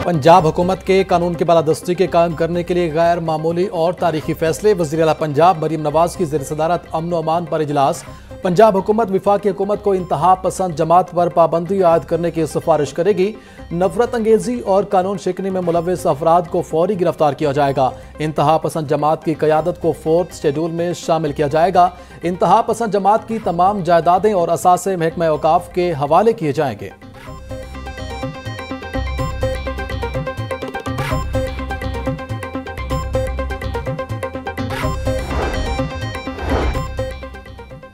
पंजाब हुकूमत के कानून की बालादस्ती के कायम करने के लिए गैर मामूली और तारीखी फैसले। वज़ीर आला पंजाब मरीम नवाज की ज़ेर-ए-सदारत अमन व अमान पर इजलास। पंजाब हुकूमत वफाकी हुकूमत को इंतहा पसंद जमात पर पाबंदी आयद करने की सिफारिश करेगी। नफरत अंगेजी और कानून शिकनी में मुलव्विस अफराद को फौरी गिरफ्तार किया जाएगा। इंतहा पसंद जमात की क़यादत को 4th शेड्यूल में शामिल किया जाएगा। इंतहा पसंद जमात की तमाम जायदादें और असासे महकमा औकाफ के हवाले किए जाएंगे।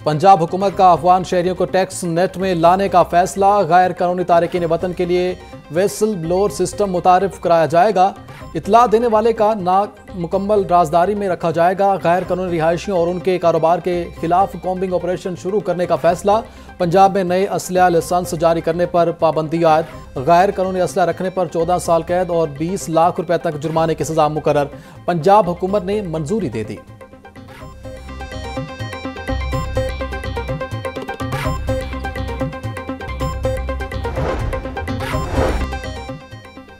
पंजाब हुकूमत का अफगान शहरियों को टैक्स नेट में लाने का फैसला। गैर कानूनी तारकीन वतन के लिए वेसल ब्लोअर सिस्टम मुतारिफ कराया जाएगा। इतला देने वाले का नामुकम्मल राजदारी में रखा जाएगा। गैर कानूनी रिहायशियों और उनके कारोबार के खिलाफ कॉम्बिंग ऑपरेशन शुरू करने का फैसला। पंजाब में नए असलहा लाइसेंस जारी करने पर पाबंदी आयद। गैर कानूनी असलहा रखने पर 14 साल कैद और 20 लाख रुपए तक जुर्माने की सजा मुकर्रर। पंजाब हुकूमत ने मंजूरी दे दी।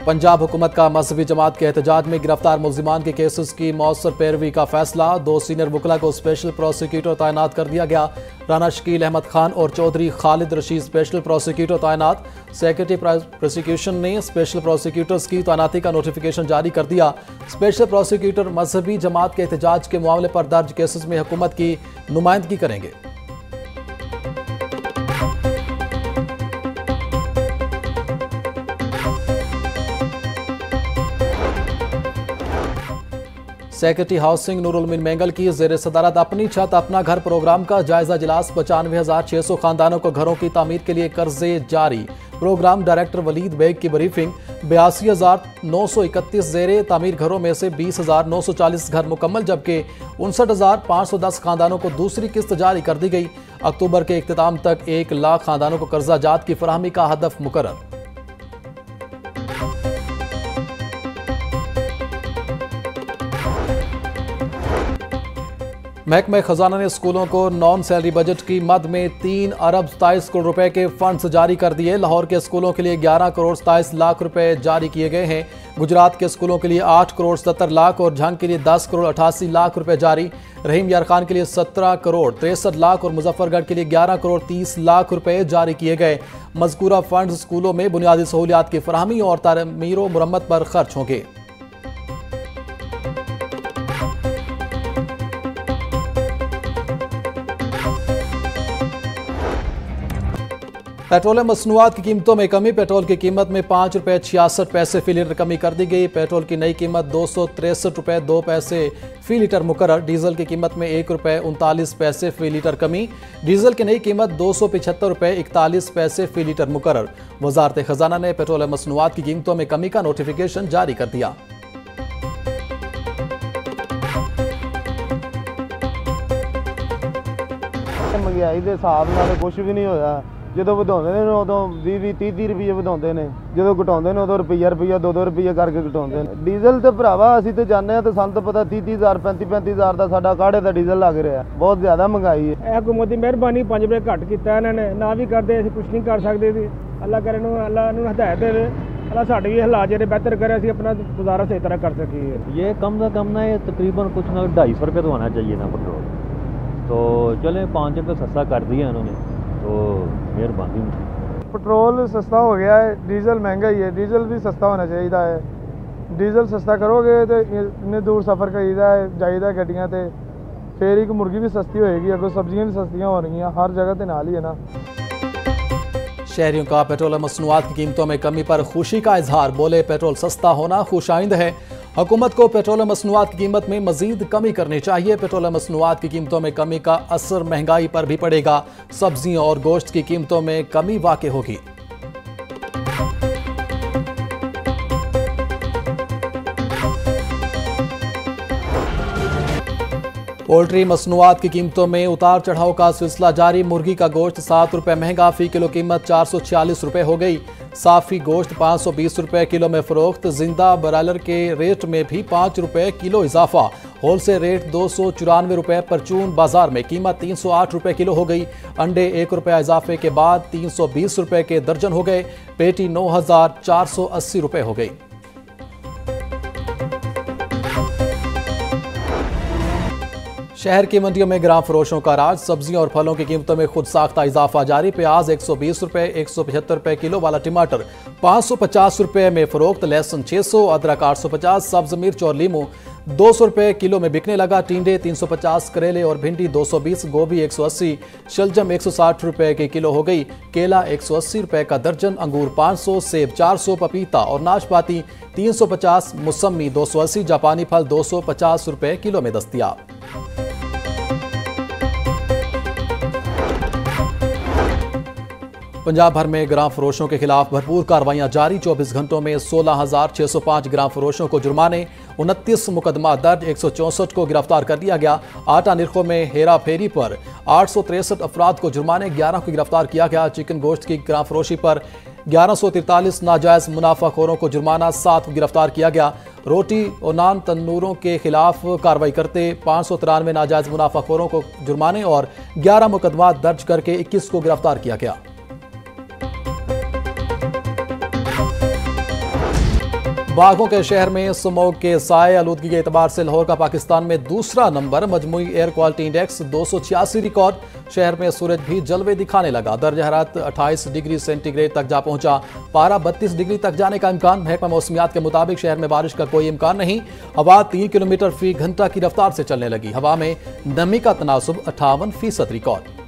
पंजाब हुकूमत का मजहबी जमात के एहतजाज में गिरफ्तार मुल्जिमान के केसेस की मौसर पैरवी का फैसला। 2 सीनियर वकला को स्पेशल प्रोसिक्यूटर तैनात कर दिया गया। राना शकील अहमद खान और चौधरी खालिद रशीद स्पेशल प्रोसिक्यूटर तैनात। सेक्रेटरी प्रोसिक्यूशन ने स्पेशल प्रोसिक्यूटर्स की तैनाती का नोटिफिकेशन जारी कर दिया। स्पेशल प्रोसिक्यूटर मजहबी जमात के एहतजाज के मामले पर दर्ज केसेस में हुकूमत की नुमाइंदगी करेंगे। सेक्रेटरी हाउसिंग नूरुल मीन मेंगल की ज़ेर सदारत अपनी छत अपना घर प्रोग्राम का जायजा इजलास। 95,600 खानदानों को घरों की तामीर के लिए कर्जे जारी। प्रोग्राम डायरेक्टर वलीद बेग की ब्रीफिंग। 82,931 ज़ेर तामीर घरों में से 20,940 घर मुकम्मल, जबकि 59,510 खानदानों को दूसरी किस्त जारी कर दी गई। अक्टूबर के इख्तिताम तक 1 लाख खानदानों को कर्जा जात की फराहमी का हदफ मुकर्रर। महकमे खजाना ने स्कूलों को नॉन सैलरी बजट की मद में 3 अरब 27 करोड़ रुपए के फंड्स जारी कर दिए। लाहौर के स्कूलों के लिए 11 करोड़ 27 लाख रुपए जारी किए गए हैं। गुजरात के स्कूलों के लिए 8 करोड़ 70 लाख और झंग के लिए 10 करोड़ 88 लाख रुपए जारी। रहीम यार खान के लिए 17 करोड़ 63 लाख और मुजफ्फरगढ़ के लिए 11 करोड़ 30 लाख रुपए जारी किए गए। मज़कूरा फंड स्कूलों में बुनियादी सहूलियात की फराहमी और तामीर व मुरम्मत पर खर्च होंगे। पेट्रोल मसनूआत की कीमतों में कमी। पेट्रोल की कीमत में 5 रुपये 66 पैसे फी लीटर कमी कर दी गई। पेट्रोल की नई कीमत 263 रुपये 2 पैसे फी लीटर मुकर्रर। डीजल की कीमत में 1 रुपये 39 पैसे फी लीटर कमी। डीजल की नई कीमत 275 रुपये 41 पैसे फी लीटर मुकर्रर। वजारत खजाना ने पेट्रोल मसनूआत की कीमतों में कमी का नोटिफिकेशन जारी कर दिया। महंगाई के हिसाब नाल कुछ भी नहीं होया। ਜਦੋਂ ਵਧਾਉਂਦੇ ਨੇ ਉਦੋਂ 20-30 ਰੁਪਏ ਵਧਾਉਂਦੇ ਨੇ, ਜਦੋਂ ਘਟਾਉਂਦੇ ਨੇ ਉਦੋਂ ਰੁਪਈਆ 2-2 ਰੁਪਏ ਕਰਕੇ ਘਟਾਉਂਦੇ ਨੇ। ਡੀਜ਼ਲ ਤੇ ਭਰਾਵਾ ਅਸੀਂ ਤੇ ਜਾਣਦੇ ਆ ਤੇ ਸਾਨੂੰ ਤਾਂ ਪਤਾ 30,000 35,000 ਦਾ ਸਾਡਾ ਕਾੜੇ ਦਾ ਡੀਜ਼ਲ ਲੱਗ ਰਿਹਾ। ਬਹੁਤ ਜ਼ਿਆਦਾ ਮਹਿੰਗਾਈ ਹੈ। ਇਹ ਹਕੂਮਤ ਦੀ ਮਿਹਰਬਾਨੀ 5 ਰੁਪਏ ਘੱਟ ਕੀਤਾ ਇਹਨਾਂ ਨੇ, ਨਾ ਵੀ ਕਰਦੇ ਅਸੀਂ ਕੁਝ ਨਹੀਂ ਕਰ ਸਕਦੇ ਸੀ। ਅੱਲਾਹ ਕਰੇ ਨੂੰ ਅੱਲਾਹ ਨੂੰ ਹਦਾਇਤ ਦੇਵੇ, अल्लाह साढ़े भी हालात जो बेहतर करे, असी अपना गुजारा सही तरह कर सकिए। ये कम से कम ना ये तकरीबन कुछ ना 250 रुपये तो आना चाहिए ना पेट्रोल, तो चले 5 रुपये सस्ता कर दिया इन्होंने, तो मेहरबानी। पेट्रोल सस्ता हो गया है, डीजल महंगा ही है, डीजल भी सस्ता होना चाहिए है। डीजल सस्ता करोगे तो इन्ने दूर सफ़र करीदा है जाइदा गड्डियां ते, फिर एक मुर्गी भी सस्ती होएगी, अगर सब्जियां भी सस्तियां हो रही हैं, हर जगह तो नाल ही है ना। शहरियों का पेट्रोल मसनूआत की कीमतों में कमी पर खुशी का इजहार। बोले पेट्रोल सस्ता होना खुशाइंद है। हुकूमत को पेट्रोल मसनूआत की कीमत में मजीद कमी करनी चाहिए। पेट्रोल मसनूआत की कीमतों में कमी का असर महंगाई पर भी पड़ेगा। सब्जियों और गोश्त की कीमतों में कमी वाक़ई होगी। पोल्ट्री मसनूआत की कीमतों में उतार चढ़ाव का सिलसिला जारी। मुर्गी का गोश्त 7 रुपये महंगा, फी किलो कीमत 446 रुपये हो गई। साफी गोश्त 520 रुपये किलो में फरोख्त। जिंदा ब्रायलर के रेट में भी 5 रुपये किलो इजाफा। होलसेल रेट 294 रुपये। परचून बाजार में कीमत 308 रुपये किलो हो गई। अंडे 1 रुपया इजाफे के बाद 320 रुपये के दर्जन हो गए। पेटी 9,480 रुपये हो गई। शहर की मंडियों में ग्राम फरोशों का राज। सब्जियों और फलों की कीमतों में खुद साख्ता इजाफा जारी। प्याज 120 रुपए, 175 रुपए किलो वाला टमाटर 550 रुपए में फरोख्त। लहसुन 600, अदरक 850, सब्ज मिर्च और लीमू 200 रुपए किलो में बिकने लगा। टिंडे 350, करेले और भिंडी 220, गोभी 180, शलजम 160 रुपए के किलो हो गई। केला 180 रुपए का दर्जन, अंगूर 500, सेब 400, पपीता और नाशपाती 350, मौसमी 280, जापानी फल 250 रुपए किलो में दस्तयाब। पंजाब भर में ग्राम फरोशों के खिलाफ भरपूर कार्रवाइयां जारी। 24 घंटों में 16,605 ग्राम फरोशों को जुर्माने, 29 मुकदमा दर्ज, 164 को गिरफ्तार कर लिया गया। आटा निरखों में हेरा फेरी पर 863 अफराद को जुर्माने, 11 को गिरफ्तार किया गया। चिकन गोश्त की ग्राम फरोशी पर 1143 नाजायज मुनाफाखोरों को जुर्माना, 7 को गिरफ्तार किया गया। रोटी और नान तंदूरों के खिलाफ कार्रवाई करते 593 नाजायज मुनाफाखोरों को जुर्माने और 11 मुकदमा दर्ज करके 21 को गिरफ्तार किया गया। बाघों के शहर में स्मोग के साए आलूदगी के एतबार से लाहौर का पाकिस्तान में दूसरा नंबर। मजमूई एयर क्वालिटी इंडेक्स 286 रिकॉर्ड। शहर में सूरज भी जलवे दिखाने लगा। दर्ज हरारत 28 डिग्री सेंटीग्रेड तक जा पहुंचा। पारा 32 डिग्री तक जाने का इम्कान। महकमा मौसमियात के मुताबिक शहर में बारिश का कोई इम्कान नहीं। हवा 3 किलोमीटर फी घंटा की रफ्तार से चलने लगी। हवा में नमी का तनासुब 58% रिकॉर्ड।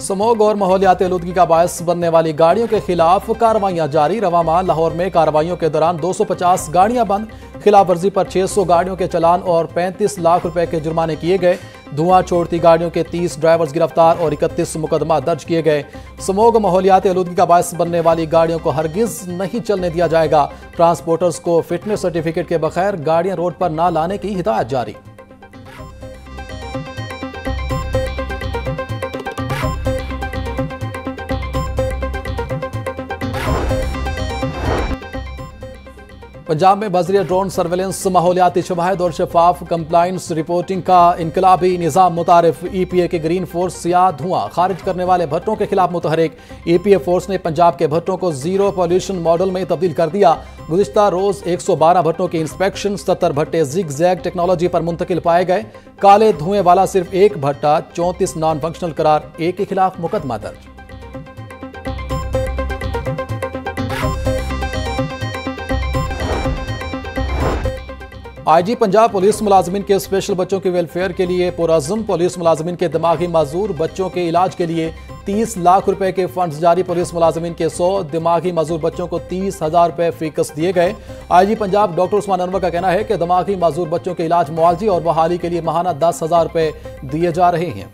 स्मोग और माहौलियाती आलूदगी का बायस बनने वाली गाड़ियों के खिलाफ कार्रवाइयां जारी। रवामा लाहौर में कार्रवाइयों के दौरान 250 गाड़ियां बंद। खिलाफ वर्जी पर 600 गाड़ियों के चलान और 35 लाख रुपए के जुर्माने किए गए। धुआं छोड़ती गाड़ियों के 30 ड्राइवर्स गिरफ्तार और 31 मुकदमा दर्ज किए गए। स्मोग माहौलियाती आलूदगी का बायस बनने वाली गाड़ियों को हरगिज नहीं चलने दिया जाएगा। ट्रांसपोर्टर्स को फिटनेस सर्टिफिकेट के बगैर गाड़ियां रोड पर न लाने की हिदायत जारी। पंजाब में बजरिया ड्रोन सर्वेलेंस, माहौलियाती शवाहिद और शफाफ कंप्लाइंस रिपोर्टिंग का इनकलाबी निज़ाम मुतारिफ। EPA के ग्रीन फोर्स सियाह धुआं खारिज करने वाले भट्टों के खिलाफ मुतहरिक। EPA फोर्स ने पंजाब के भट्टों को जीरो पॉल्यूशन मॉडल में तब्दील कर दिया। गुज़िश्ता रोज 112 भट्टों की इंस्पेक्शन, 70 भट्टे जिग जैग टेक्नोलॉजी पर मुंतकिल पाए गए। काले धुएं वाला सिर्फ एक भट्टा, 34 नॉन फंक्शनल करार, एक के खिलाफ मुकदमा दर्ज। IG पंजाब पुलिस मुलाजमिन के स्पेशल बच्चों के वेलफेयर के लिए पुरअज़्म। पुलिस मुलाजमिन के दिमागी माजूर बच्चों के इलाज के लिए 30 लाख रुपए के फंड्स जारी। पुलिस मुलाजमिन के 100 दिमागी माजूर बच्चों को 30,000 रुपए फीकस दिए गए। IG पंजाब डॉक्टर उस्मान अनवर का कहना है कि दिमागी माजूर बच्चों के इलाज, मुआवजे और बहाली के लिए माहाना 10,000 रुपए दिए जा रहे हैं।